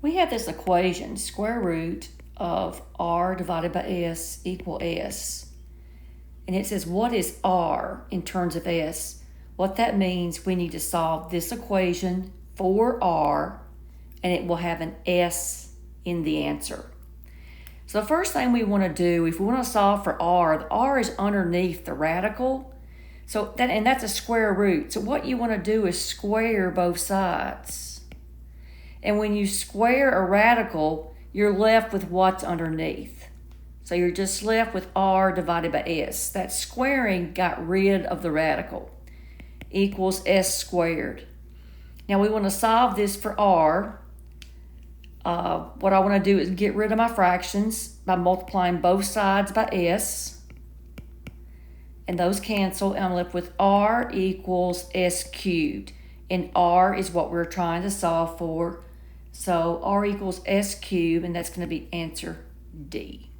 We have this equation, square root of r divided by s equal s. And it says, what is r in terms of s? What that means, we need to solve this equation for r, and it will have an s in the answer. So the first thing we want to do, if we want to solve for r, the r is underneath the radical. And that's a square root. So what you want to do is square both sides. And when you square a radical, you're left with what's underneath. So you're just left with r divided by s. That squaring got rid of the radical. Equals s squared. Now we want to solve this for r. What I want to do is get rid of my fractions by multiplying both sides by s. And those cancel, and I'm left with r equals s cubed. And r is what we're trying to solve for. So r equals s cubed, and that's going to be answer D.